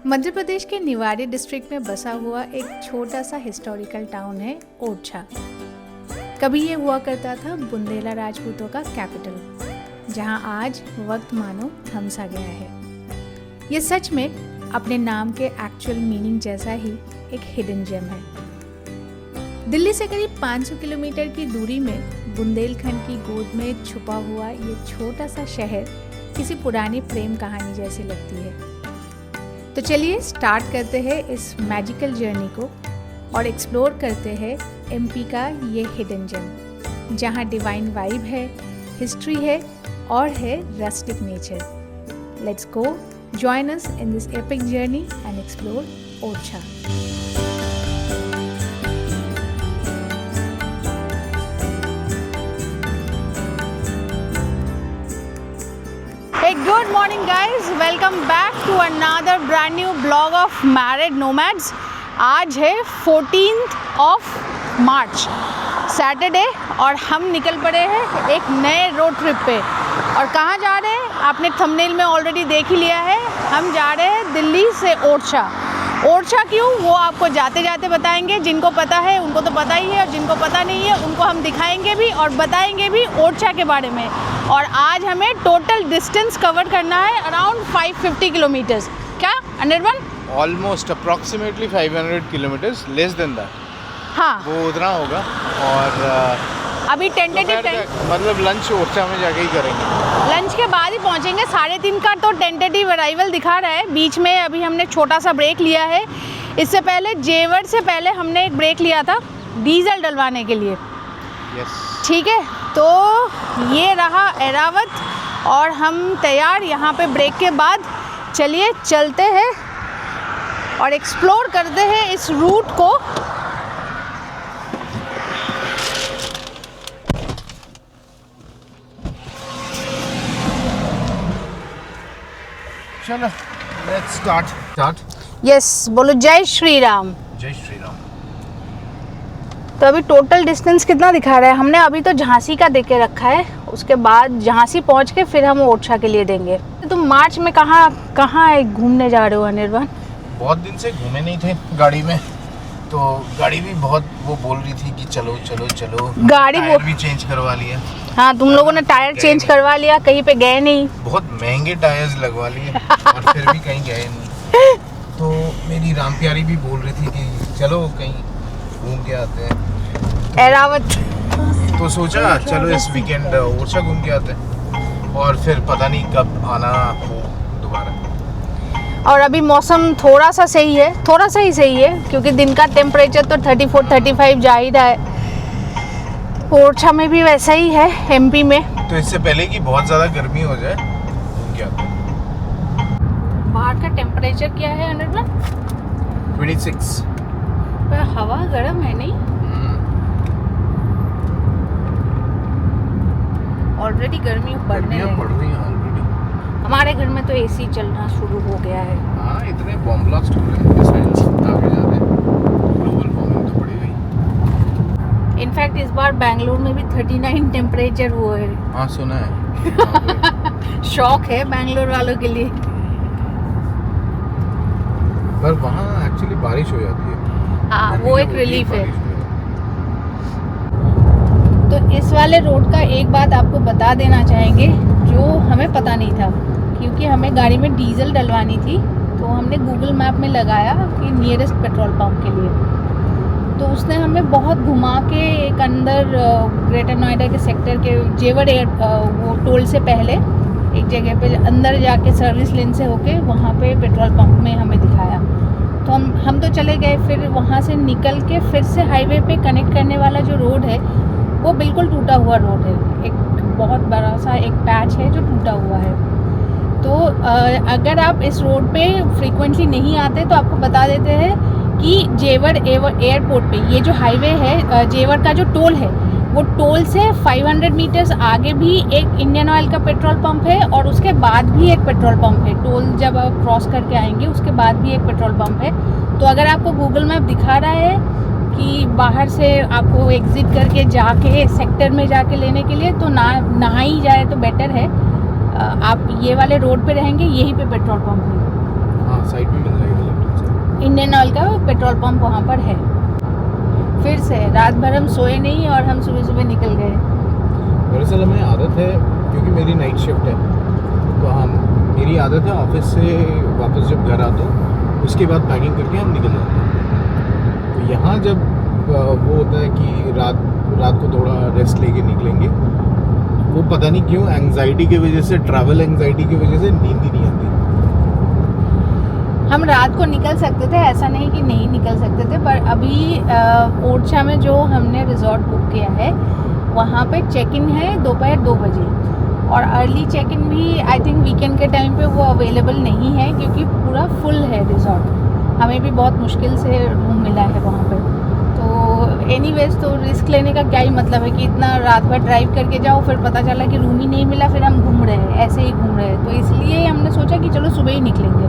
मध्य प्रदेश के निवाड़ी डिस्ट्रिक्ट में बसा हुआ एक छोटा सा हिस्टोरिकल टाउन है ओरछा। कभी ये हुआ करता था बुंदेला राजपूतों का कैपिटल, जहां आज वक्त मानो थम सा गया है। ये सच में अपने नाम के एक्चुअल मीनिंग जैसा ही एक हिडन जेम है। दिल्ली से करीब 500 किलोमीटर की दूरी में बुंदेलखंड की गोद में छुपा हुआ ये छोटा सा शहर किसी पुरानी प्रेम कहानी जैसी लगती है। तो चलिए स्टार्ट करते हैं इस मैजिकल जर्नी को और एक्सप्लोर करते हैं एमपी का ये हिडन जेम, जहाँ डिवाइन वाइब है, हिस्ट्री है और है rustic nature. Let's go, join us in this epic journey and explore Orchha. Good morning guys, welcome back to another brand new vlog of Married Nomads। आज है 14th of March Saturday और हम निकल पड़े हैं एक नए रोड ट्रिप पे। और कहाँ जा रहे हैं आपने थंबनेल में ऑलरेडी देख ही लिया है, हम जा रहे हैं दिल्ली से ओरछा। ओरछा क्यों, वो आपको जाते जाते बताएंगे। जिनको पता है उनको तो पता ही है, और जिनको पता नहीं है उनको हम दिखाएंगे भी और बताएंगे भी ओरछा के बारे में। और आज हमें टोटल डिस्टेंस कवर करना है अराउंड 550 किलोमीटर्स। क्या Anirban? Almost approximately 500 kilometres, less than that. हाँ, वो उतना होगा। और अभी टेंटेटिव टाइम मतलब लंच ओरछा में जाके ही करेंगे। लंच के बाद ही पहुंचेंगे। 3:30 का तो टेंटेटिव अराइवल दिखा रहा है। बीच में अभी हमने छोटा सा ब्रेक लिया है। इससे पहले जेवर से पहले हमने एक ब्रेक लिया था डीजल डलवाने के लिए। ठीक है, तो ये रहा एरावत और हम तैयार यहाँ पे ब्रेक के बाद। चलिए चलते हैं और एक्सप्लोर करते हैं इस रूट को। चलो लेट्स स्टार्ट। यस, बोलो जय श्री राम। जय श्री राम। तो अभी टोटल डिस्टेंस कितना दिखा रहा है? हमने अभी तो झांसी का दे के रखा है, उसके बाद झांसी पहुंच के फिर हम ओरछा के लिए देंगे। तो तुम मार्च में कहाँ घूमने जा रहे हो अनिर्बन? बहुत दिन से घूमे नहीं थे गाड़ी में, तो गाड़ी भी बहुत वो बोल रही थी कि चलो चलो चलो। गाड़ी टायर भी चेंज करवा लिया। हाँ, तुम लोगों ने टायर चेंज करवा लिया, कहीं पे गए नहीं। बहुत महंगे टायर्स लगवा लिए और फिर भी कहीं गए नहीं। तो मेरी राम प्यारी भी बोल रही थी कि चलो कहीं घूम के आते हैं एरावत। तो सोचा चलो इस वीकेंड ओरछा घूम के आते हैं, और फिर पता नहीं कब आना हो दोबारा। और अभी मौसम थोड़ा सा सही है, थोड़ा सा ही सही है, क्योंकि दिन का टेम्परेचर तो 34-35 जा ही रहा है। ओरछा में भी वैसा ही है, एमपी में। तो इससे पहले कि बहुत ज़्यादा गर्मी हो जाए घूम के आते हैं। बाहर का टेम्परेचर क्या है अनिर्बन? 26। पर हवा गर्म है नहीं? ऑलरेडी गर्मी बढ़ने लगी। बढ़ रही है ऑलरेडी। हमारे घर में तो एसी चलना शुरू हो गया है। हाँ, इतने बॉम्ब ब्लास्ट हो रहे हैं इस साइड, आगे जाते ग्लोबल वार्मिंग तो बढ़ी गई। इनफैक्ट इस बार बेंगलुरु में भी 39 टेम्परेचर हुआ है। हाँ, सुना है। शौक है बेंगलुरु वालों के लिए। पर वहाँ एक्चुअली बारिश हो जाती है। हाँ, वो एक रिलीफ है। तो इस वाले रोड का एक बात आपको बता देना चाहेंगे जो हमें पता नहीं था, क्योंकि हमें गाड़ी में डीजल डलवानी थी। तो हमने गूगल मैप में लगाया कि नियरेस्ट पेट्रोल पंप के लिए, तो उसने हमें बहुत घुमा के एक अंदर ग्रेटर नोएडा के सेक्टर के जेवर एयर वो टोल से पहले एक जगह पे अंदर जाके सर्विस लेन से होके वहाँ पे पेट्रोल पंप में हमें दिखाया। तो हम तो चले गए। फिर वहाँ से निकल के फिर से हाईवे पे कनेक्ट करने वाला जो रोड है वो बिल्कुल टूटा हुआ रोड है। एक बहुत बड़ा सा एक पैच है जो टूटा हुआ है। तो अगर आप इस रोड पे फ्रीक्वेंटली नहीं आते तो आपको बता देते हैं कि जेवर एयरपोर्ट पे ये जो हाईवे है, जेवर का जो टोल है, वो टोल से 500 मीटर्स आगे भी एक इंडियन ऑयल का पेट्रोल पंप है और उसके बाद भी एक पेट्रोल पंप है। टोल जब आप क्रॉस करके आएंगे उसके बाद भी एक पेट्रोल पंप है। तो अगर आपको गूगल मैप दिखा रहा है कि बाहर से आपको एग्जिट करके जाके सेक्टर में जाके लेने के लिए, तो ना ही जाए तो बेटर है। आप ये वाले रोड पे रहेंगे, यहीं पे पेट्रोल पंप है। हाँ, साइड में मिल जाएगा। इंडियन ऑयल का पेट्रोल पंप वहाँ पर है। फिर से रात भर हम सोए नहीं और हम सुबह सुबह निकल गए। दरअसल हमें आदत है, क्योंकि मेरी नाइट शिफ्ट है, तो मेरी आदत है ऑफिस से वापस जब घर आता हूँ उसके बाद पैकिंग करके हम निकल जाते हैं। तो यहाँ जब वो होता है कि रात को थोड़ा रेस्ट लेके निकलेंगे, वो पता नहीं क्यों एंग्जाइटी की वजह से, ट्रैवल एंग्जाइटी की वजह से नींद ही नहीं आती। हम रात को निकल सकते थे, ऐसा नहीं कि नहीं निकल सकते थे, पर अभी ओरछा में जो हमने रिजॉर्ट बुक किया है वहाँ पे चेक इन है दोपहर 2 बजे, और अर्ली चेक इन भी आई थिंक वीकेंड के टाइम पे वो अवेलेबल नहीं है, क्योंकि पूरा फुल है रिजॉर्ट। हमें भी बहुत मुश्किल से रूम मिला है वहाँ पे। तो एनीवेज, तो रिस्क लेने का क्या ही मतलब है कि इतना रात भर ड्राइव करके जाओ, फिर पता चला कि रूम ही नहीं मिला, फिर हम घूम रहे हैं, ऐसे ही घूम रहे हैं। तो इसलिए हमने सोचा कि चलो सुबह ही निकलेंगे।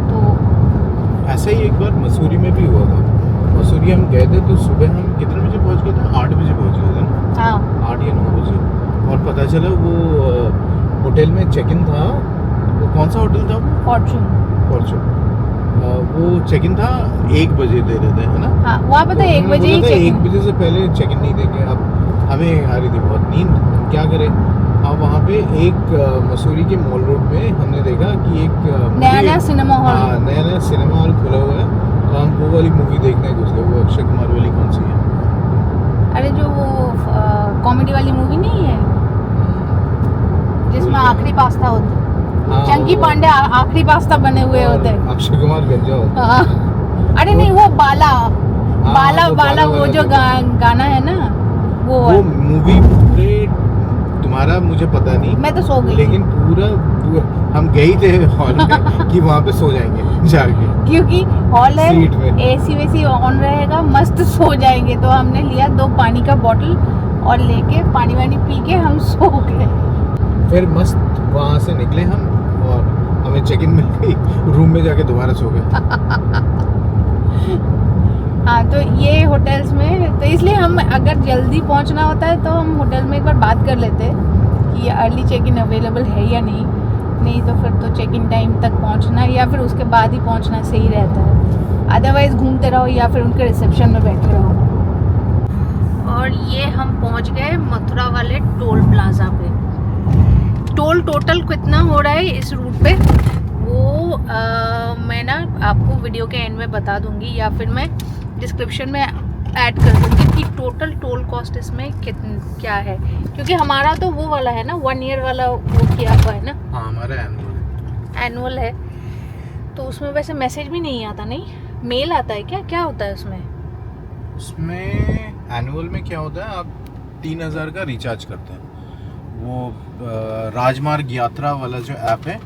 तो ऐसा ही एक बार मसूरी में भी हुआ था। मसूरी हम गए थे तो सुबह हम कितने बजे पहुँच गए थे? 8 बजे पहुँच गए थे ना? हाँ, 8 या 9 बजे। और पता चला वो होटल में चेक इन था। वो कौन सा होटल था? फॉर्चून। वो चेक इन था 1 बजे दे रहे थे, है ना? हाँ, वहाँ पता है 1 बजे ही चेक 1 बजे से पहले चेक इन नहीं देंगे। अब हमें आ रही थी बहुत नींद, हम क्या करें। अब वहाँ पे एक मसूरी के मॉल रोड में हमने देखा कि एक नया सिनेमा हॉल, नया सिनेमा हॉल खुला हुआ है। तो हम वो वाली मूवी देखने घुस गए। वो अक्षय कुमार वाली कौन सी है? अरे जो वो कॉमेडी वाली मूवी नहीं है जिसमें आखिरी पास्ता होता है, चंकी पांडे आखिरी पास्ता बने हुए होते हैं, अक्षय कुमार गंजा होता है। हाँ। अरे नहीं, वो बाला वो जो गाना है ना, वो मूवी पूरे तुम्हारा मुझे पता नहीं, मैं तो सो गई, लेकिन पूरा हम गए थे हॉल में कि वहाँ पे सो जाएंगे जाके, क्योंकि हॉल है, एसी वेसी ऑन रहेगा, मस्त सो जाएंगे। तो हमने लिया 2 पानी का बोतल और लेके पानी वानी पी के हम सो गए। फिर मस्त वहाँ से निकले हम और हमें चेक इन मिल गई, रूम में जाके दोबारा सो गए। हाँ, तो ये होटल्स में, तो इसलिए हम अगर जल्दी पहुंचना होता है तो हम होटल में एक बार बात कर लेते हैं कि अर्ली चेक इन अवेलेबल है या नहीं तो फिर तो चेक इन टाइम तक पहुंचना या फिर उसके बाद ही पहुंचना सही रहता है। अदरवाइज घूमते रहो या फिर उनके रिसेप्शन में बैठे रहो। और ये हम पहुंच गए मथुरा वाले टोल प्लाजा पे। टोल टोटल कितना हो रहा है इस रूट पे वो मैं ना आपको वीडियो के एंड में बता दूंगी, या फिर मैं डिस्क्रिप्शन में ऐड कर दूंगी कि टोटल टोल कॉस्ट इसमें क्या है, क्योंकि हमारा तो वो वाला है ना, 1 ईयर वाला वो किया हुआ है ना। हाँ, हमारा एनुअल है, तो उसमें वैसे मैसेज भी नहीं आता, नहीं मेल आता है क्या होता है उसमें एनुअल में क्या होता है, आप 3000 का रिचार्ज करते हैं। वो राजमार्ग यात्रा वाला जो ऐप है,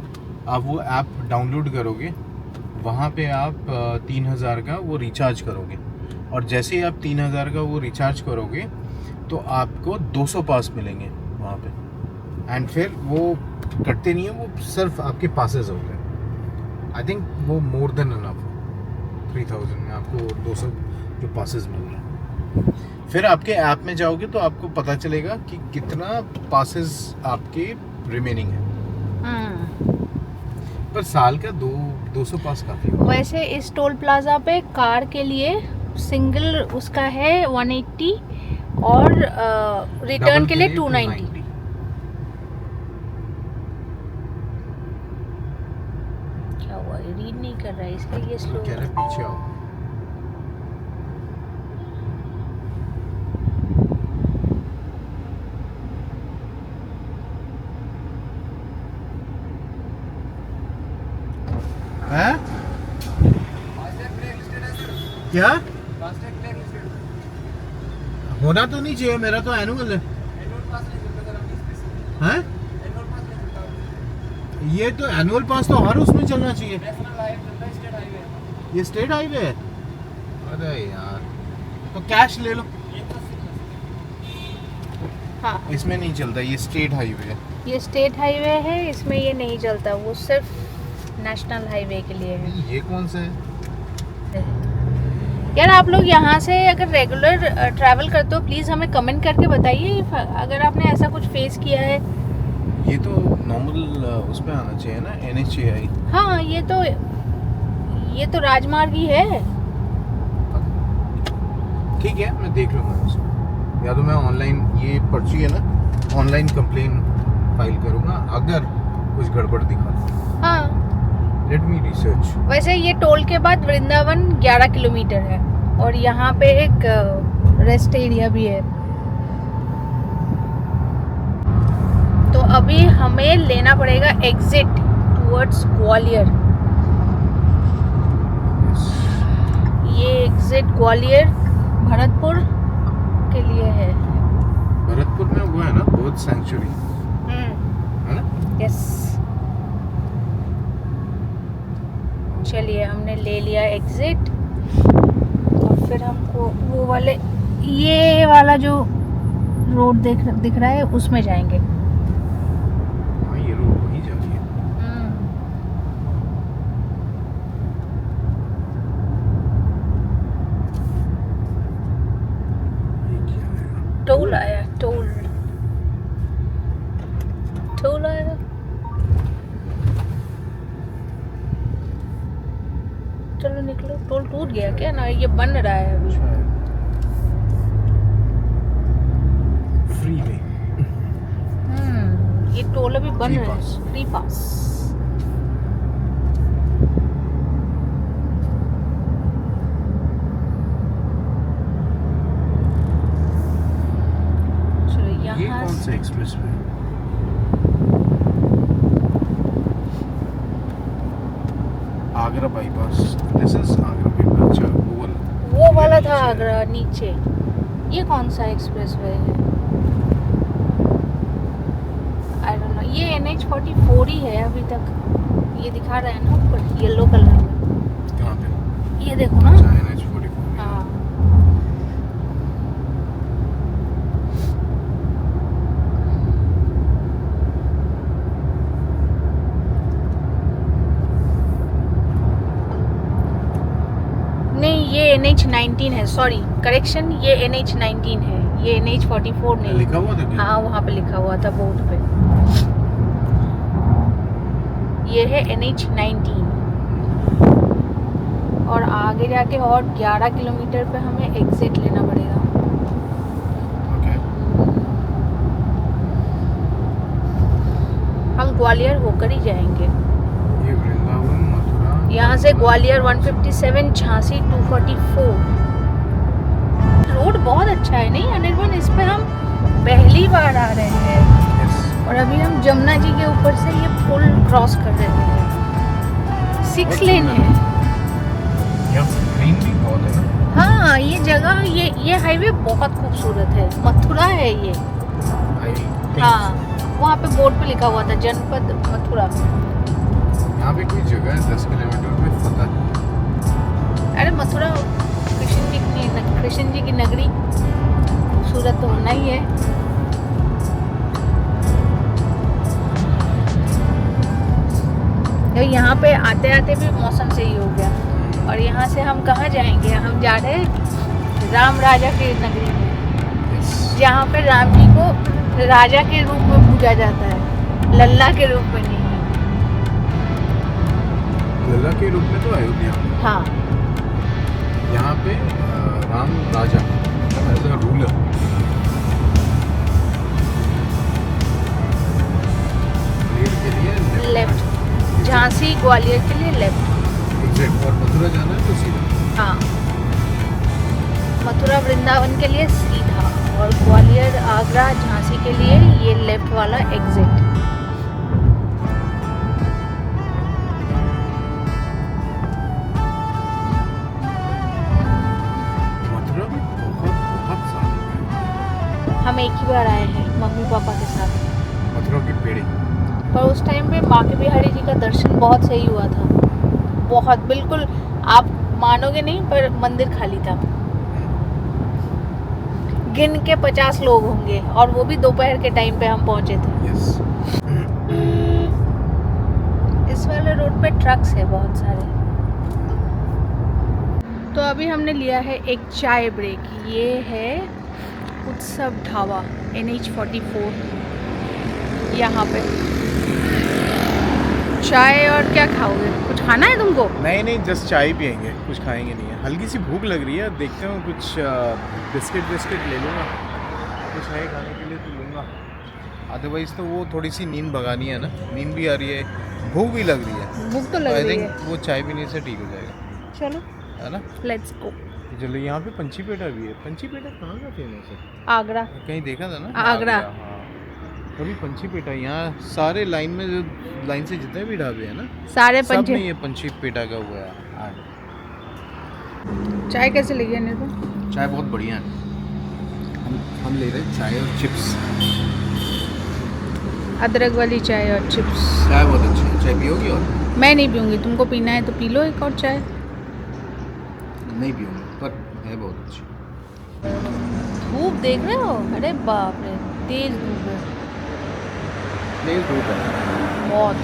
आप वो ऐप डाउनलोड करोगे, वहाँ पे आप 3000 का वो रिचार्ज करोगे, और जैसे ही आप 3000 का वो रिचार्ज करोगे तो आपको 200 पास मिलेंगे वहाँ पे। एंड फिर वो कटते नहीं है, वो सिर्फ आपके पासेस होते हैं। आई थिंक वो मोर देन इनफ, 3000 में आपको 200 जो पासेस मिल रहे हैं। फिर आपके ऐप में जाओगे तो आपको पता चलेगा कि कितना पासेस आपके रिमेनिंग है। पर साल का 200 पास काफी है। वैसे इस टोल प्लाजा पे कार के लिए सिंगल उसका है 180 और रिटर्न के लिए 290। क्या हुआ, रीड नहीं कर रहा है इसका, ये स्लो कह रहे पीछे आओ। हैं? क्या होना तो नहीं चाहिए, मेरा तो एनुअल है। हैं? ये तो एनुअल पास तो हर उसमें चलना चाहिए। ये स्टेट हाईवे है? अरे यार, तो कैश ले लो। हाँ, इसमें नहीं चलता, ये स्टेट हाईवे है। ये स्टेट हाईवे है, इसमें ये नहीं चलता, वो सिर्फ नेशनल हाईवे के लिए है। ये कौन सा है? यार आप लोग यहाँ से अगर रेगुलर ट्रैवल करते हो प्लीज़ हमें कमेंट करके बताइए अगर आपने ऐसा कुछ फेस किया है। ये तो नॉर्मल उस पे आना चाहिए ना, NHAI। हाँ, ये तो राजमार्ग ही है। ठीक है, मैं देख लूंगा उसको, या तो मैं ऑनलाइन, ये पर्ची है ना, ऑनलाइन कंप्लेन फाइल करूंगा अगर कुछ गड़बड़ दिखा तो। हाँ, लेट मी रिसर्च। वैसे ये टोल के बाद वृंदावन 11 किलोमीटर है और यहाँ पे एक रेस्ट एरिया भी है। तो अभी हमें लेना पड़ेगा एग्जिट टुवर्ड्स ग्वालियर। ये एग्जिट ग्वालियर भरतपुर के लिए है। भरतपुर में वो है ना बर्ड सैंक्चुरी, है ना? यस, चलिए हमने ले लिया एग्जिट और फिर हमको वो वाले, ये वाला जो रोड दिख रहा है उसमें जाएंगे। हाँ, ये रोड वहीं जा रही है। ये क्या है? टोल आया, टोल आया। चलो निकलो। टोल टूट गया क्या? ना, ये बन रहा है अभी। फ्रीवे। ये टोल अभी बन Free रहा pass. है। Free pass. चलो ये यहाँ कौन सा express way? Agra bypass. This is Agra bypass. अच्छा, वो वाला था आगरा नीचे। ये कौन सा एक्सप्रेस वे है? I don't know. ये NH44 ही है अभी तक। ये दिखा रहा है ना ऊपर येलो कलर में। कहाँ पे? ये देखो ना। अच्छा, NH44। हाँ, नहीं ये NH19 है। सॉरी, करेक्शन, ये NH19 है, ये NH44 नहीं। लिखा हुआ था क्या? हाँ, वहाँ पे लिखा हुआ था बोर्ड पे। ये है NH19 और आगे जाके और 11 किलोमीटर पे हमें एग्जिट लेना पड़ेगा। ओके। हम ग्वालियर होकर ही जाएंगे। ये वृंदावन, मथुरा। यहाँ से ग्वालियर 157, झांसी 244। रोड बहुत अच्छा है नहीं अनिर्बन? इस पे हम पहली बार आ रहे हैं Yes. और अभी हम जमुना जी के ऊपर से ये पुल क्रॉस कर रहे हैं। 6 बहुत लेन सुंदर है। यहाँ ग्रीन भी बहुत है ना? हाँ, ये जगह, ये हाईवे बहुत खूबसूरत है। मथुरा है ये। I think हाँ, वहाँ पे बोर्ड पे लिखा हुआ था जनपद मथुरा। यहाँ पे कोई जगह है 10 किलोमीटर में, पता है। अरे मथुरा कृष्ण जी की नगरी, खूबसूरत तो होना ही है। तो यहाँ पे आते आते भी मौसम सही हो गया और यहाँ से हम कहाँ जाएंगे? हम जा रहे हैं राम राजा की नगरी में, Yes. जहाँ पे राम जी को राजा के रूप में पूजा जाता है, लल्ला के रूप में नहीं। लल्ला के रूप में तो अयोध्या। हाँ, यहाँ पे राम राजा एज अ रूलर। के लिए लेफ्ट। झांसी ग्वालियर के लिए लेफ्ट। एग्जैक्ट। और मथुरा जाना है तो सीधा। हाँ, मथुरा वृंदावन के लिए सीधा और ग्वालियर आगरा झांसी के लिए ये लेफ्ट वाला एग्जिट। मथुरा में बहुत साल हो गए। हम एक ही बार आए हैं मम्मी पापा के साथ, मथुरा की पेड़ी। पर उस टाइम पे बांके बिहारी जी का दर्शन बहुत सही हुआ था। बहुत, बिल्कुल आप मानोगे नहीं, पर मंदिर खाली था। गिन के 50 लोग होंगे और वो भी दोपहर के टाइम पे हम पहुंचे थे। यस। इस वाले रोड पे ट्रक्स है बहुत सारे। तो अभी हमने लिया है एक चाय ब्रेक। ये है उत्सव ढाबा NH44। यहाँ पे चाय और क्या खाओगे? कुछ खाना है तुमको? नहीं जस्ट चाय पियेंगे, कुछ खाएंगे नहीं है। हल्की सी भूख लग रही है, देखते हैं कुछ बिस्किट ले लूँगा, कुछ है खाने के लिए तो लूँगा। अदरवाइज़ तो वो थोड़ी सी नींद भगानी है ना, नींद भी आ रही है, भूख भी लग रही है। भूख तो लग आई रही थिंक है। वो चाय पीने से ठीक हो जाएगा, चलो है ना। Let's go. चलो, यहाँ पे पंछी पेठा भी है। पंछी पेठा कहाँ का फेमस है? आगरा। कहीं देखा था ना, आगरा। हाँ, कभी पंछी पेठा यहाँ सारे लाइन में, जो लाइन से जितने भी ढाबे हैं ना, सारे सब पंछी। में ये पंछी पेठा का हुआ है। चाय कैसे लगी है निर्भर? चाय बहुत बढ़िया है। हम ले रहे हैं चाय और चिप्स। अदरक वाली चाय और चिप्स। चाय बहुत अच्छी है। चाय पियोगी? और मैं नहीं पीऊँगी, तुमको पीना है तो पी लो एक और चाय। नहीं पियोगी, पर है बहुत अच्छी। धूप देख रहे हो? अरे बाप रे, तेज धूप है तेज धूप है बहुत।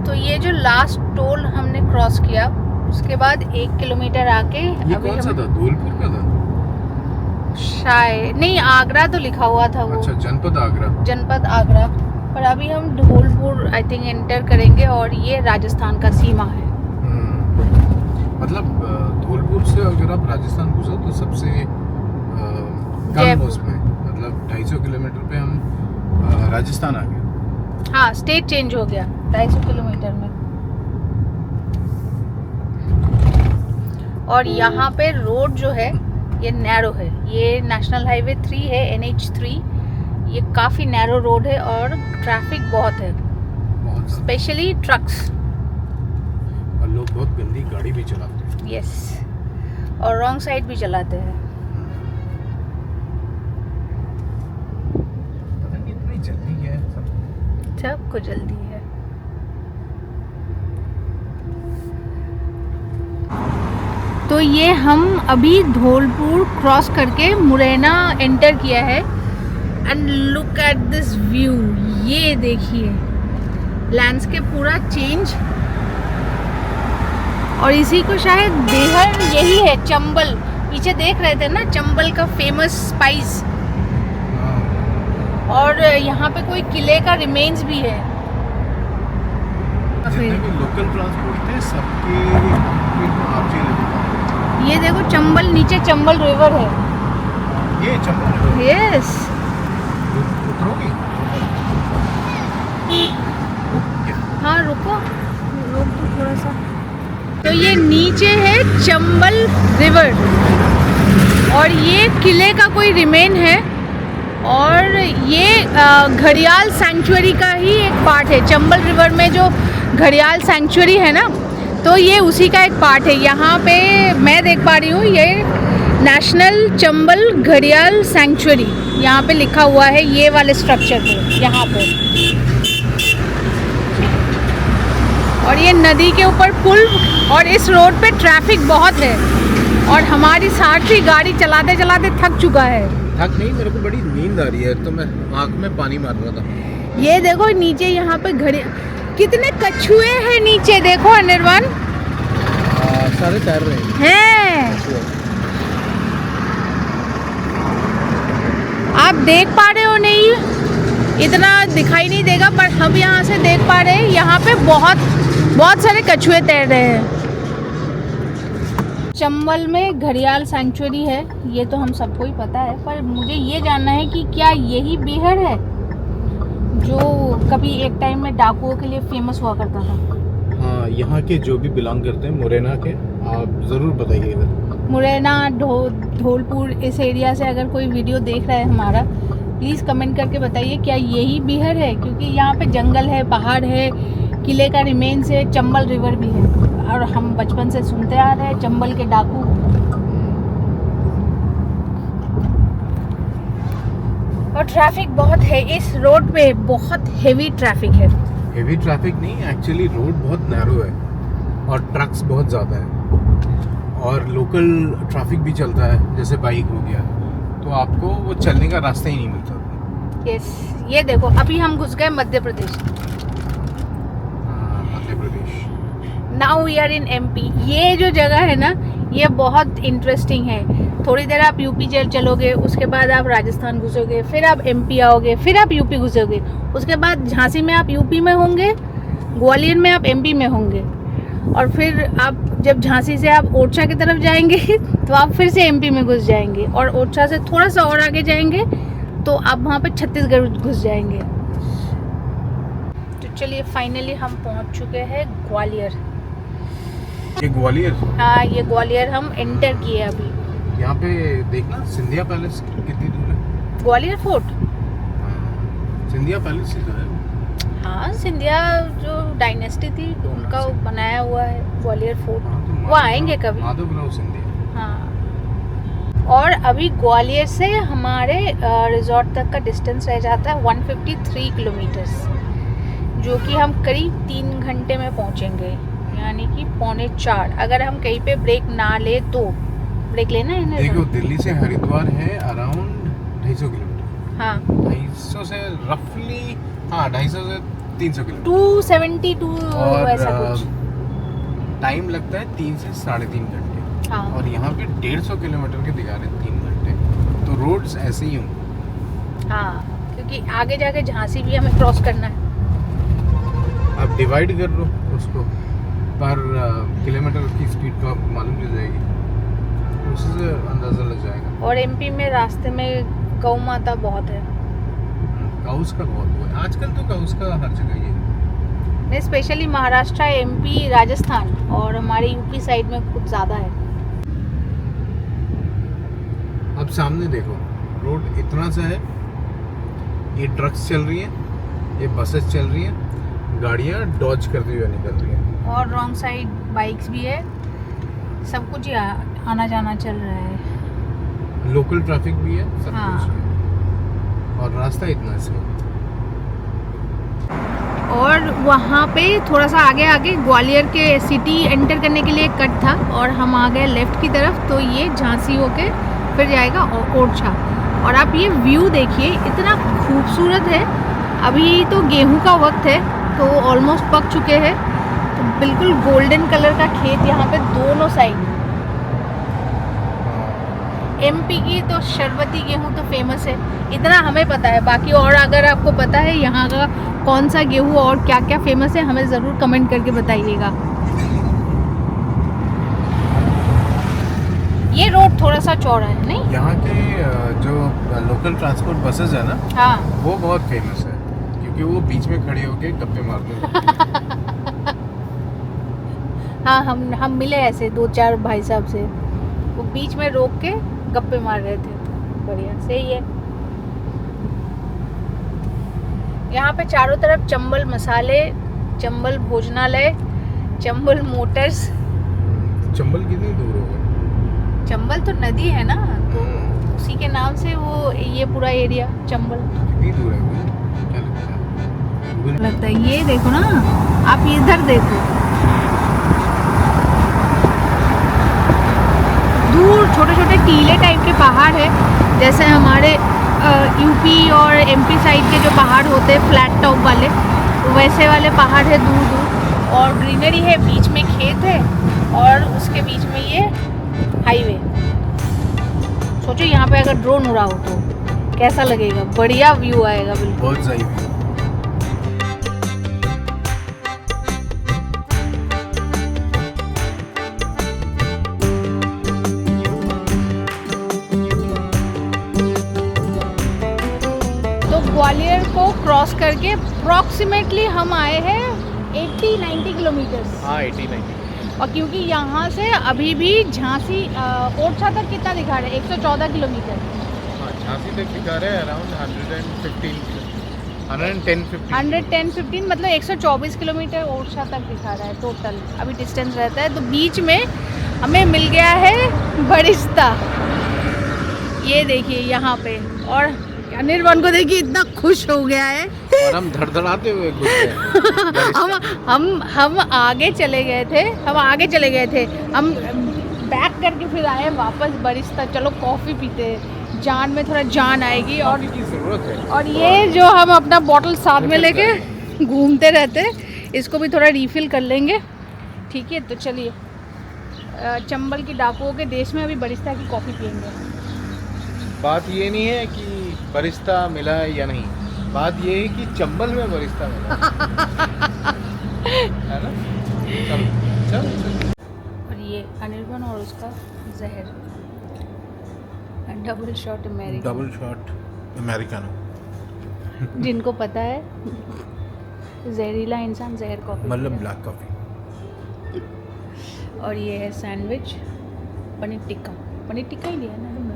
तो ये जो लास्ट टोल हमने क्रॉस किया, उसके बाद 1 किलोमीटर आके ये अभी कौन सा था? धौलपुर का था शायद, नहीं आगरा तो लिखा हुआ था वो। अच्छा, जनपद आगरा। जनपद आगरा। पर अभी हम धौलपुर आई थिंक एंटर करेंगे और ये राजस्थान का सीमा है। मतलब धौलपुर से अगर आप राजस्थान घुसो तो सबसे कम उसमें, मतलब 250 किलोमीटर पे हम राजस्थान आ गए। हाँ, स्टेट चेंज हो गया 250 किलोमीटर में। और यहाँ पे रोड जो है ये नैरो है। ये नेशनल हाईवे 3 है, NH3। ये काफ़ी नैरो रोड है और ट्रैफिक बहुत है, स्पेशली ट्रक्स। और लोग बहुत गंदी गाड़ी भी चलाते हैं। यस, और रॉन्ग साइड भी चलाते हैं। पता नहीं इतनी जल्दी क्या है, सबको जल्दी है। तो ये हम अभी धौलपुर क्रॉस करके मुरैना एंटर किया है। And look at this view, ये देखिए लैंडस्केप पूरा चेंज। और इसी को शायद बेहर यही है, चंबल। पीछे देख रहे थे ना, चंबल का फेमस स्पाइस। और यहाँ पे कोई किले का रिमेन्स भी है। जितने भी लोकल ट्रांसपोर्ट थे सबके आप ये देखो चंबल, नीचे चंबल रिवर है। ये चंबल रिवर? यस। उतरोगी? हाँ रुको, रुक तो थोड़ा सा। तो ये नीचे है चंबल रिवर और ये किले का कोई रिमेन है। और ये घड़ियाल सैंक्चुअरी का ही एक पार्ट है। चंबल रिवर में जो घड़ियाल सैंक्चुअरी है ना, तो ये उसी का एक पार्ट है। यहाँ पे मैं देख पा रही हूँ ये नेशनल चंबल घड़ियाल सैंक्चुअरी, यहाँ पे लिखा हुआ है ये वाले स्ट्रक्चर पे, यहाँ पे। और ये नदी के ऊपर पुल, और इस रोड पे ट्रैफिक बहुत है। और हमारी सारथी गाड़ी चलाते चलाते थक चुका है। थक नहीं, मेरे को बड़ी नींद आ रही है तो मैं आँख में पानी मार रहा था। ये देखो नीचे यहाँ पे घड़ियाल, कितने कछुए हैं नीचे, देखो अनिर्वाण। सारे तैर रहे हैं। आप देख पा रहे हो? नहीं, इतना दिखाई नहीं देगा, पर हम यहाँ से देख पा रहे हैं। यहाँ पे बहुत सारे कछुए तैर रहे हैं। चंबल में घड़ियाल सैंक्चुअरी है, ये तो हम सबको ही पता है। पर मुझे ये जानना है कि क्या यही बीहड़ है जो कभी एक टाइम में डाकुओं के लिए फेमस हुआ करता था? हाँ, यहाँ के जो भी बिलोंग करते हैं मुरैना के, आप ज़रूर बताइएगा। मुरैना, धौलपुर, इस एरिया से अगर कोई वीडियो देख रहा है हमारा, प्लीज़ कमेंट करके बताइए क्या यही बीहड़ है। क्योंकि यहाँ पे जंगल है, पहाड़ है, किले का रिमेन्स है, चंबल रिवर भी है। और हम बचपन से सुनते आ रहे हैं चंबल के डाकू। और ट्रैफिक बहुत है इस रोड पे, बहुत हेवी ट्रैफिक है। हेवी ट्रैफिक नहीं, एक्चुअली रोड बहुत नैरो है और ट्रक्स बहुत ज़्यादा है। और लोकल ट्रैफिक भी चलता है, जैसे बाइक हो गया, तो आपको वो चलने का रास्ता ही नहीं मिलता। यस, ये देखो अभी हम घुस गए Madhya Pradesh. Madhya Pradesh. Now we are in MP. ये जो जगह है ना, ये बहुत इंटरेस्टिंग है। थोड़ी देर आप यूपी चलोगे, उसके बाद आप राजस्थान घुसोगे, फिर आप एमपी आओगे, फिर आप यूपी घुसोगे, उसके बाद झांसी में आप यूपी में होंगे, ग्वालियर में आप एमपी में होंगे, और फिर आप जब झांसी से आप ओरछा की तरफ जाएंगे तो आप फिर से एमपी में घुस जाएंगे, और ओरछा से थोड़ा सा और आगे जाएंगे तो आप वहाँ पे छत्तीसगढ़ घुस जाएंगे। तो चलिए फाइनली हम पहुँच चुके हैं ग्वालियर। ये ग्वालियर? हाँ, ये ग्वालियर हम एंटर किए अभी। यहाँ पे देखना सिंधिया पैलेस कितनी दूर है। ग्वालियर फोर्ट? सिंधिया पैलेस ही तो है। हाँ, सिंधिया जो डायनेस्टी थी उनका बनाया हुआ है ग्वालियर फोर्ट। तो वो आएंगे कभी। माधवराव सिंधिया। हाँ, और अभी ग्वालियर से हमारे रिजॉर्ट तक का डिस्टेंस रह जाता है 153 किलोमीटर्स, जो कि हम करीब 3 घंटे में पहुँचेंगे, यानी कि 3:45। अगर हम कहीं पे ब्रेक ना ले तो ब्रेक लेना है ना। देखो दिल्ली से हरिद्वार है अराउंड 250 किलोमीटर। हाँ, 250 से रफली, हाँ 250 से 300 किलोमीटर, 272 ऐसा कुछ। टाइम लगता है 3 से 3.5 घंटे। हाँ, और यहाँ पे 150 किलोमीटर के दिखा रहे हैं 3 घंटे, तो रोड्स ऐसे ही होंगे। हाँ, क्योंकि आगे जाके झांसी भी हमें क्रॉस करना है। आप डिवाइड कर लो उसको पर किलोमीटर की स्पीड तो आपको मालूम चल जाएगी, उससे अंदाज़ा लग जाएगा। और एमपी में रास्ते में गौ माता बहुत है। काउस का बहुत हुआ है आजकल, तो काउस का हर जगह ही है। नहीं, स्पेशली महाराष्ट्र, एमपी, राजस्थान और हमारे यूपी साइड में कुछ ज़्यादा है। अब सामने देखो, रोड इतना सा है, ये ट्रक्स चल रही हैं, ये बसेस चल रही हैं, गाड़ियाँ डॉज करते हुए निकल रही हैं, और रॉन्ग साइड बाइक्स भी है, सब कुछ ही आना जाना चल रहा है। लोकल ट्रैफिक भी है, सब हाँ। कुछ है, और रास्ता इतना से। और वहाँ पे थोड़ा सा आगे आगे ग्वालियर के सिटी एंटर करने के लिए एक कट था, और हम आ गए लेफ्ट की तरफ, तो ये झांसी होके फिर जाएगा ओरछा। और आप ये व्यू देखिए, इतना खूबसूरत है। अभी तो गेहूं का वक्त है, तो ऑलमोस्ट पक चुके हैं, तो बिल्कुल गोल्डन कलर का खेत यहाँ पे दोनों साइड। एमपी की तो शरबती गेहूं तो फेमस है, इतना हमें पता है। बाकी और अगर आपको पता है यहाँ का कौन सा गेहूं और क्या क्या फेमस है, हमें ज़रूर कमेंट करके बताइएगा। ये रोड थोड़ा सा चौड़ा है, नहीं? यहाँ के जो लोकल ट्रांसपोर्ट बसेस है ना, हाँ, वो बहुत फेमस है, क्योंकि वो बीच में खड़े होके गप्पे मारते हैं। हाँ, हम मिले ऐसे 2-4 भाई साहब से, वो बीच में रोक के गप्पे मार रहे थे। बढ़िया, सही है। यहाँ पे चारों तरफ चंबल मसाले, चंबल भोजनालय, चंबल मोटर्स। चंबल कितनी दूर होगा? चंबल तो नदी है ना, तो उसी के नाम से वो ये पूरा एरिया चंबल। कितनी दूर है वो? क्या लगता है? लगता है ये देखो ना, आप इधर देखो, दूर छोटे छोटे टीले टाइप के पहाड़ है, जैसे हमारे यूपी और एमपी साइड के जो पहाड़ होते हैं फ्लैट टॉप वाले, वैसे वाले पहाड़ है दूर दूर, और ग्रीनरी है, बीच में खेत है, और उसके बीच में ये हाईवे। सोचो यहाँ पे अगर ड्रोन उड़ा हो तो कैसा लगेगा, बढ़िया व्यू आएगा। बिल्कुल बहुत सही व्यू। ग्वालियर को क्रॉस करके अप्रॉक्सीमेटली हम आए हैं 80-90 किलोमीटर्स। हाँ 80-90। और क्योंकि यहाँ से अभी भी झांसी ओरछा तक कितना दिखा रहे हैं, 114 किलोमीटर। हाँ झांसी तक दिखा रहे हैं अराउंड 110-15 मतलब 124 किलोमीटर ओरछा तक दिखा रहा है टोटल अभी डिस्टेंस रहता है। तो बीच में हमें मिल गया है बरिस्ता, ये देखिए यहाँ पे। और निर्वाण को देखिए इतना खुश हो गया है और हम धड़धड़ाते हुए घुस गए। हम आगे चले गए थे, हम बैक करके फिर आए वापस बरिस्ता, चलो कॉफ़ी पीते हैं, जान में थोड़ा जान आएगी। और की ज़रूरत है। और ये जो हम अपना बॉटल साथ में लेके घूमते रहते हैं, इसको भी थोड़ा रिफ़िल कर लेंगे। ठीक है, तो चलिए चंबल की डाकुओं के देश में अभी बरिस्ता की कॉफ़ी पियेंगे। बात ये नहीं है कि बरिस्ता मिला है या नहीं, बात ये है कि चंबल में बरिस्ता मिला है ना। चल चल चल। और ये अनिर्बन और उसका जहर, double shot American, double shot americano, जिनको पता है जहरीला इंसान जहर कॉफ़ी मतलब पीता है। Black coffee. और ये है सैंडविच, पनीर टिक्का ही लिया ना तुमने।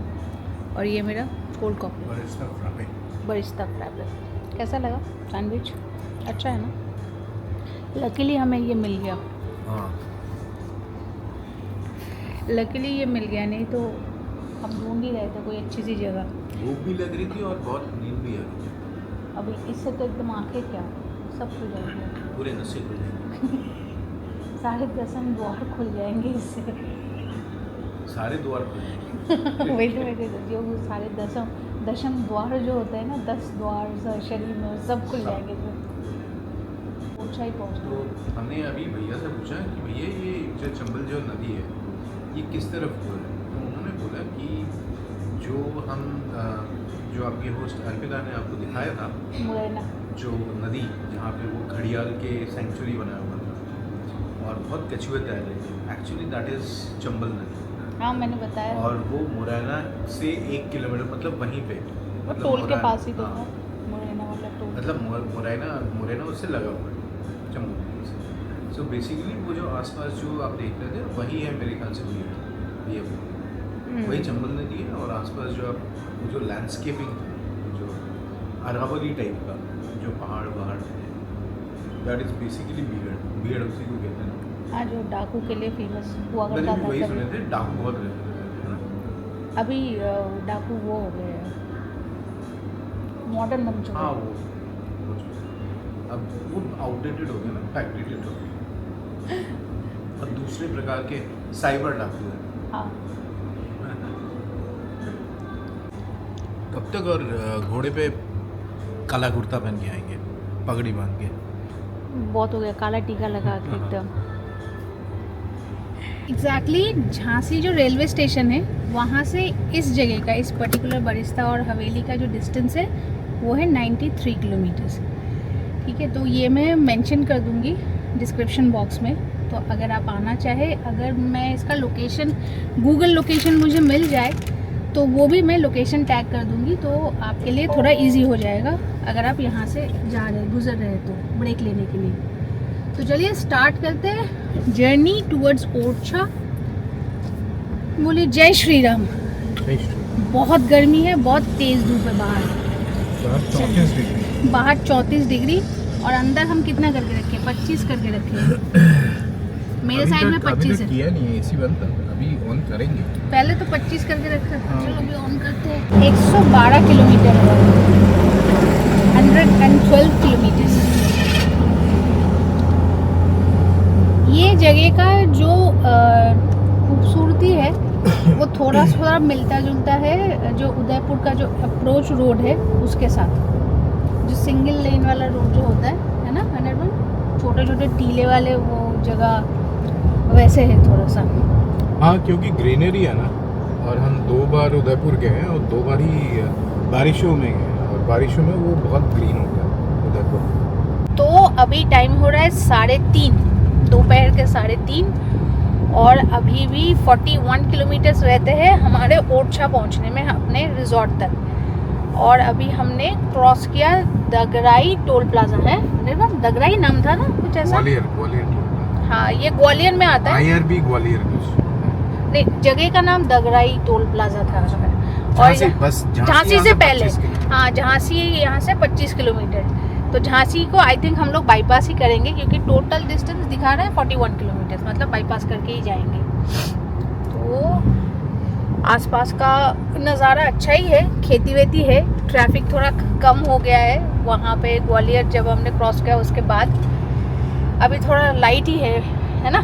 और ये मेरा cold coffee Barista frappe. Barista frappe. कैसा लगा सैंडविच? अच्छा है ना। लकीली हमें ये मिल गया, हाँ लकीली ये मिल गया, नहीं तो हम ढूंढ ही रहे थे कोई अच्छी सी जगह। भूख भी लग रही थी और बहुत नींद भी आ रही थी। अभी इससे तो एकदम आंखें क्या सब खुल जाएंगे, पूरे नशे खुल जाएंगे। 10:30 द्वार खुल जाएंगे इससे। सारे द्वार खुल जाएंगे। वही तो मैं कहती हूँ, वो सारे दशम द्वार जो होते हैं ना, 10 द्वार शरीर में सब खुल जाएंगे। तो ऊँचा ही पहुँचना। तो हमने अभी भैया से पूछा कि भैया ये जो चंबल जो नदी है ये किस तरफ को है, तो उन्होंने बोला कि जो हम जो आपके होस्ट अर्पिता ने आपको दिखाया था, मुरैना, जो नदी जहाँ पे वो घड़ियाल के सेंचुरी बनाया हुआ था और बहुत कछुए तैर रहे थे, एक्चुअली दैट इज़ चंबल नदी। हाँ मैंने बताया। और वो मुरैना से 1 किलोमीटर मतलब वहीं पे, वो मतलब टोल के पास ही तो हाँ, था मुरैना वाला टोल। मतलब मुरैना उससे लगा हुआ है चंबल से। सो बेसिकली वो जो आसपास जो आप देख रहे थे वही है मेरे ख्याल से ये वही चंबल नदी है। और आसपास जो आप वो जो लैंडस्केपिंग जो अरावली टाइप का जो पहाड़ दैट इज़ बेसिकली बीहड़ उसी को कहते हैं ना। हाँ, जो डाकू के लिए फेमस हुआ मैंने करता भी था वही तभी। सुने थे, डाकू बहुत रहते थे है ना। अभी डाकू वो हो गए हैं, मॉडर्न बन चुके हाँ हैं। वो अब वो आउटडेटेड हो गए ना, बैकडेटेड हो गए। अब दूसरे प्रकार के साइबर डाकू हैं। हाँ, कब तक और घोड़े पे काला कुर्ता पहन के आएंगे, पगड़ी बांध के। बहुत हो गया काला टीका लगा के एकदम। एग्जैक्टली झांसी जो रेलवे स्टेशन है वहाँ से इस जगह का, इस पर्टिकुलर बरिस्ता और हवेली का जो डिस्टेंस है वो है 93 किलोमीटर्स। ठीक है, तो ये मैं मेंशन कर दूँगी डिस्क्रिप्शन बॉक्स में। तो अगर आप आना चाहे, अगर मैं इसका लोकेशन गूगल लोकेशन मुझे मिल जाए तो वो भी मैं लोकेशन टैग कर दूँगी, तो आपके लिए थोड़ा इजी हो जाएगा अगर आप यहाँ से जा रहे गुजर रहे तो ब्रेक लेने के लिए। तो चलिए स्टार्ट करते हैं जर्नी टूवर्ड्स ओरछा। बोलिए जय श्री राम। बहुत गर्मी है, बहुत तेज़ धूप है बाहर। 34 डिग्री बाहर 34 डिग्री और अंदर हम कितना करके रखे? 25 करके रखे। मेरे साइड में 25 है। किया नहीं है, एसी बंद था, अभी ऑन करेंगे। पहले तो 25 करके रखा था। हाँ। चलो अभी ऑन करते हैं। 112 किलोमीटर है, 112 किलोमीटर। ये जगह का जो खूबसूरती है वो थोड़ा थोड़ा मिलता जुलता है जो उदयपुर का जो अप्रोच रोड है उसके साथ। जो सिंगल लेन वाला रोड जो होता है ना अनिर्बन, छोटे छोटे टीले वाले वो जगह वैसे है थोड़ा सा। हाँ, क्योंकि ग्रीनरी है ना, और हम 2 बार उदयपुर गए हैं और 2 बार ही बारिशों में गए हैं, और बारिशों में वो बहुत ग्रीन होता है उदयपुर। तो अभी टाइम हो रहा है 3:30, दोपहर के 3:30, और अभी भी 41 किलोमीटर्स रहते हैं हमारे ओरछा पहुंचने में, अपने रिजॉर्ट तक। और अभी हमने क्रॉस किया दगराई टोल प्लाजा है। दगराई नाम था ना कुछ ऐसा? ग्वालियर हाँ, ये ग्वालियर में आता है। IRB ग्वालियर नहीं, जगह का नाम दगराई टोल प्लाजा था। और झांसी से पहले, हाँ झांसी यहाँ से 25 किलोमीटर। तो झांसी को आई थिंक हम लोग बाईपास ही करेंगे, क्योंकि टोटल डिस्टेंस दिखा रहा है 41 किलोमीटर, मतलब बाईपास करके ही जाएंगे। तो आसपास का नज़ारा अच्छा ही है, खेती वेती है, ट्रैफिक थोड़ा कम हो गया है वहाँ पे ग्वालियर जब हमने क्रॉस किया उसके बाद। अभी थोड़ा लाइट ही है ना।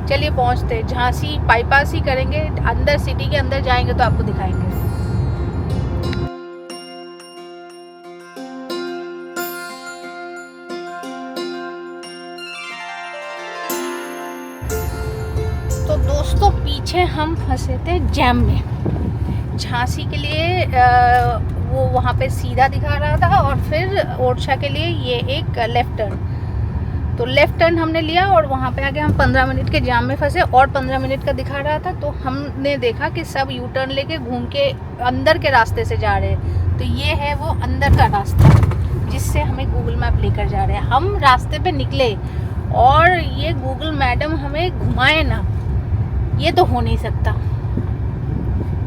चलिए पहुंचते, झांसी बाईपास ही करेंगे, अंदर सिटी के अंदर जाएंगे तो आपको दिखाएंगे। तो दोस्तों पीछे हम फंसे थे जैम में। झांसी के लिए वो वहाँ पे सीधा दिखा रहा था और फिर ओरछा के लिए ये एक लेफ्ट टर्न। तो लेफ़्ट टर्न हमने लिया और वहाँ पे आके हम 15 मिनट के जाम में फंसे और 15 मिनट का दिखा रहा था। तो हमने देखा कि सब यू टर्न लेके घूम के अंदर के रास्ते से जा रहे हैं। तो ये है वो अंदर का रास्ता जिससे हमें गूगल मैप लेकर जा रहे हैं। हम रास्ते पे निकले और ये गूगल मैडम हमें घुमाए ना, ये तो हो नहीं सकता।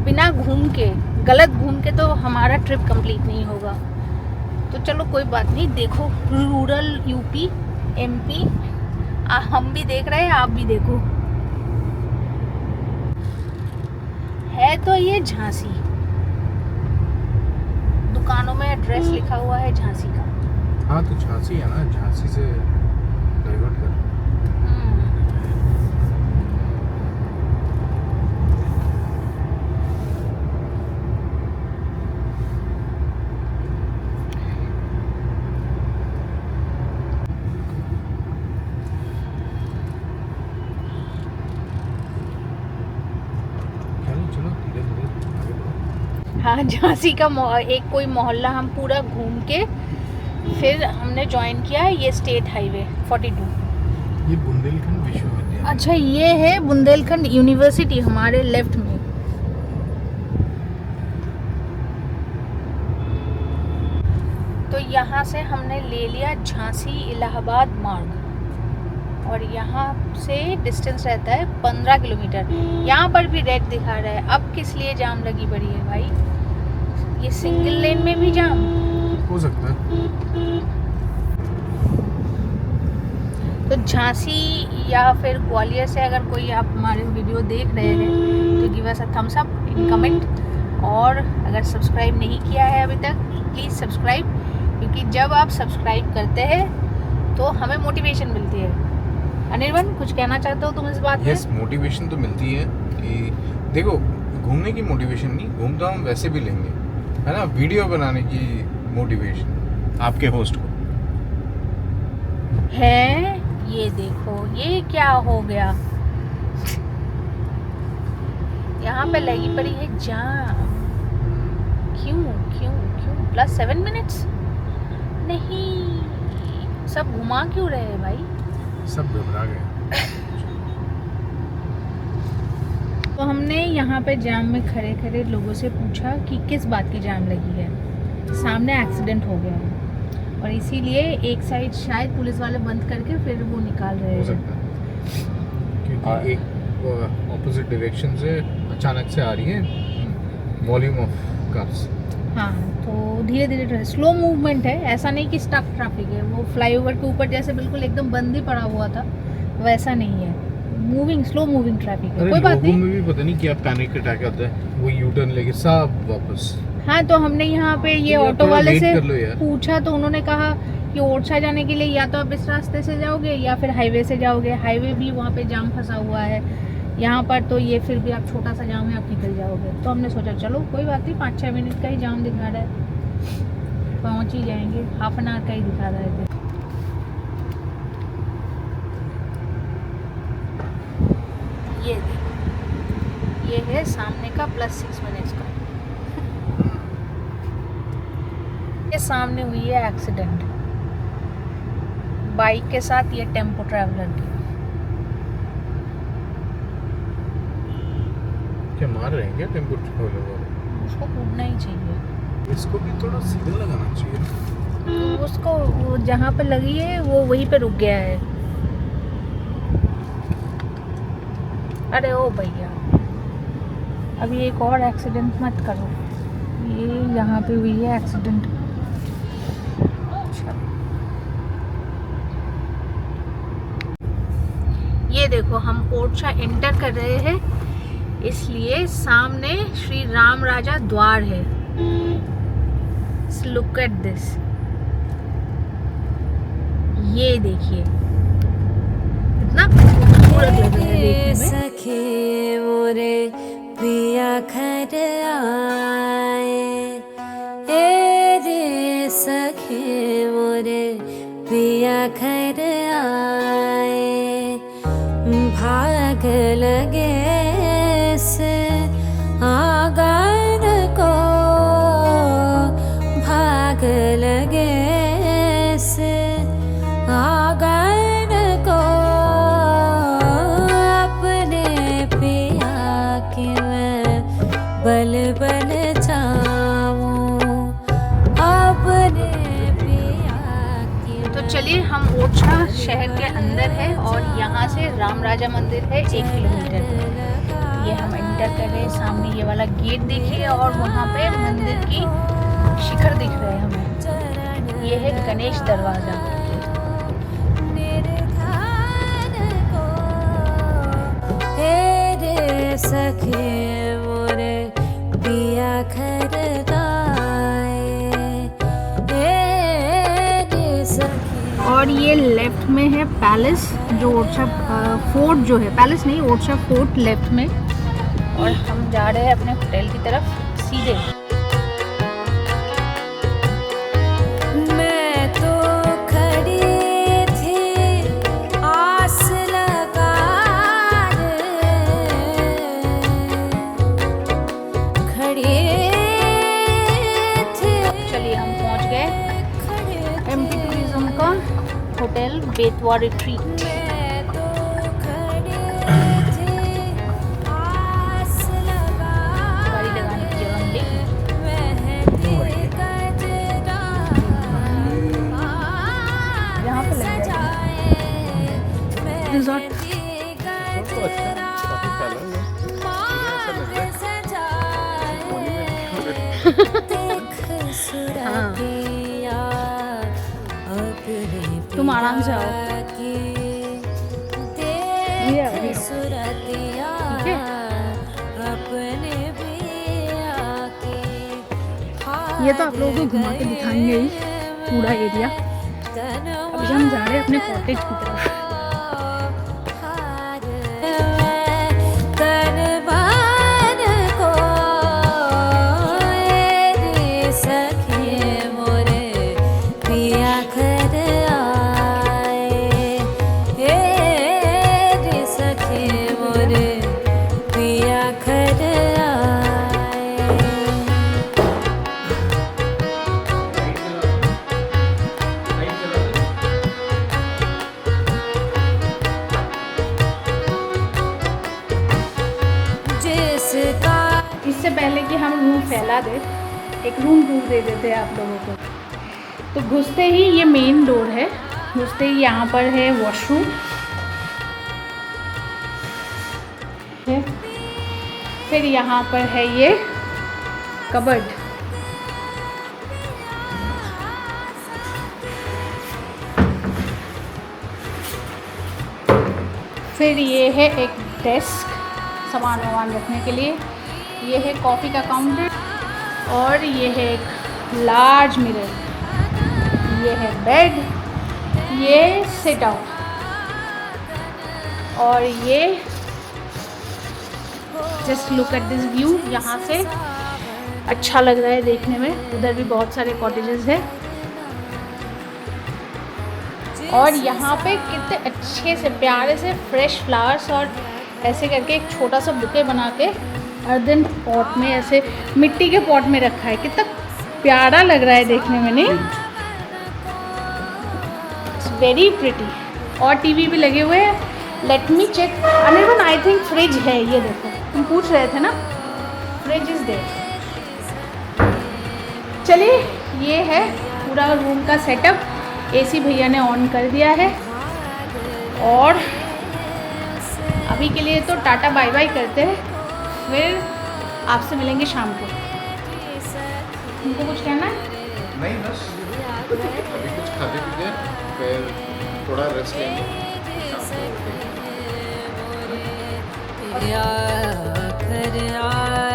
बिना घूम के, गलत घूम के तो हमारा ट्रिप कंप्लीट नहीं होगा। तो चलो कोई बात नहीं। देखो रूरल यूपी MP हम भी देख रहे हैं, आप भी देखो। है तो ये झांसी, दुकानों में एड्रेस लिखा हुआ है झांसी का। हाँ तो झांसी है ना, झांसी से डाइवर्ट कर। हाँ, झांसी का एक कोई मोहल्ला हम पूरा घूम के फिर हमने ज्वाइन किया ये स्टेट हाईवे 42। ये बुंदेलखंड विश्वविद्यालय। अच्छा, ये है बुंदेलखंड यूनिवर्सिटी हमारे लेफ्ट में। तो यहाँ से हमने ले लिया झांसी इलाहाबाद मार्ग और यहाँ से डिस्टेंस रहता है 15 किलोमीटर। यहाँ पर भी रेड दिखा रहा है। अब किस लिए जाम लगी पड़ी है भाई? ये सिंगल लेन में भी जाम हो सकता है। तो झांसी या फिर ग्वालियर से अगर कोई आप हमारे वीडियो देख रहे हैं तो give us a thumbs up in comment. और अगर सब्सक्राइब नहीं किया है अभी तक प्लीज़ सब्सक्राइब, क्योंकि जब आप सब्सक्राइब करते हैं तो हमें मोटिवेशन मिलती है। अनिर्बन, कुछ कहना चाहते हो तुम इस बात पे? यस, मोटिवेशन तो मिलती है कि देखो, घूमने की मोटिवेशन नहीं, घूमता हम वैसे भी लेंगे, है ना। वीडियो बनाने की मोटिवेशन आपके होस्ट को है। ये देखो ये क्या हो गया, यहाँ पे लगी पड़ी है जाम। क्यों क्यों क्यों? +7 मिनट्स नहीं, सब घुमा क्यों रहे हैं भाई? सब घबरा गए। तो हमने यहाँ पे जाम में खड़े खड़े लोगों से पूछा कि किस बात की जाम लगी है। सामने एक्सीडेंट हो गया है और इसीलिए एक साइड शायद पुलिस वाले बंद करके फिर वो निकाल रहे हो हैं। सकता है क्योंकि एक ऑपोजिट डायरेक्शन से अचानक से आ रही है वॉल्यूम ऑफ कार्स। हाँ, तो धीरे धीरे स्लो मूवमेंट है, ऐसा नहीं कि स्टक ट्रैफिक है। वो फ्लाईओवर के ऊपर जैसे बिल्कुल एकदम बंद ही पड़ा हुआ था, वैसा नहीं है। मूविंग, स्लो मूविंग ट्रैफिक है। कोई बात नहीं। में भी पता नहीं क्या पैनिक अटैक आता है, वो यू टर्न लेके सब वापस। हाँ, तो हमने यहाँ पे ये ऑटो वाले से पूछा तो उन्होंने कहा कि ओरछा जाने के लिए या तो आप इस रास्ते से जाओगे या फिर हाईवे से जाओगे। हाईवे भी वहाँ पे जाम फंसा हुआ है। यहाँ पर तो ये फिर भी आप छोटा सा जाम है, आप निकल जाओगे। तो हमने सोचा चलो कोई बात नहीं, 5-6 मिनट का ही जाम दिखा रहा है, पहुँच ही जाएंगे। हाफ एन आवर का ही दिखा रहा है। ये देखो, ये है सामने का +6 मिनट्स का। ये सामने हुई है एक्सीडेंट बाइक के साथ, ये टेम्पो ट्रैवलर की। क्या मार रहे हैं क्या टेम्पो ट्रैवलर वाले? उसको कूदना ही चाहिए। इसको भी थोड़ा सिग्नल लगाना चाहिए। तो उसको वो जहाँ पे लगी है वो वहीं पे रुक गया है। अरे ओ भैया, अभी एक और एक्सीडेंट मत करो। ये यहाँ पे हुई है एक्सीडेंट। ये देखो, हम ओरछा एंटर कर रहे हैं, इसलिए सामने श्री राम राजा द्वार है। लुक एट दिस, ये देखिए कितना खूबसूरत लग रहा है। घर आए, ए रे सखे मोरे पिया घर आए, भाग लगे से आंगन को, भाग लगे से आंगन को, अपने पिया की मैं बल बन जाऊं, अपने पिया की। तो चलिए, हम ओरछा शहर के अंदर है और यहाँ से रामराजा मंदिर है 1 किलोमीटर। ये हम एंटर कर रहे हैं, सामने ये वाला गेट देखिए और वहाँ पे मंदिर की शिखर दिख रहे हैं हमें। ये है गणेश दरवाजा। सखे मोरे पिया घर आए, और ये लेफ्ट में है पैलेस, जो ओरछा फोर्ट जो है, पैलेस नहीं ओरछा फोर्ट लेफ्ट में। और हम जा रहे हैं अपने होटल की तरफ सीधे। मैं तो खड़ी थी आस लगा रे, खड़ी थी। चलिए, हम पहुंच गए एमपी टूरिज्म का होटल बेतवा रिट्रीट। मैं तो खड़ी थी आस लगा, गाड़ी लगाने की जगह मिली। मेहंदी गजरा यहाँ पे लग सजाए, रिजॉर्ट। मेहंदी गजरा मांग सजाए, देख सुरतिया अपने तुम आराम से आओ। पिया की, ये देख सुरतिया ठीक है? अपने पिया की। ये तो आप लोगों को घुमा के दिखाएंगे ही पूरा एरिया। अभी हम जा रहे हैं अपने कॉटेज की तरफ। तन मन को रे सखे मोरे पिया घर आए, रे सखे मोरे पिया घर आए। जिसका इससे पहले कि हम रूम फैला दे, एक रूम टूर दे देते हैं आप लोगों को। तो घुसते ही ये मेन डोर है, घुसते ही यहाँ पर है वॉशरूम है, फिर यहाँ पर है ये कबर्ड, फिर ये है एक डेस्क सामान वामान रखने के लिए, ये है कॉफ़ी का काउंटर, और ये है एक लार्ज मिरर, ये है बेड, ये सिट आउट, और ये just look at this view. यहाँ से अच्छा लग रहा है देखने में। उधर भी बहुत सारे कॉटेजेस हैं, और यहाँ पे कितने अच्छे से प्यारे से फ्रेश फ्लावर्स और ऐसे करके एक छोटा सा बुके बना के अर्दन पॉट में, ऐसे मिट्टी के पॉट में रखा है। कितना प्यारा लग रहा है देखने में, नहीं? It's very pretty. और टीवी भी लगे हुए हैं। Let me check. Anirban, I think fridge है, ये देखो, तुम पूछ रहे थे ना, फ्रिज इज देयर। चलिए, ये है पूरा रूम का सेटअप। एसी भैया ने ऑन कर दिया है, और अभी के लिए तो टाटा बाय बाय करते हैं, फिर आपसे मिलेंगे शाम को। तुमको कुछ कहना है? नहीं, बस अभी कुछ खाते पीते फिर थोड़ा रेस्ट लेंगे। या घर आए।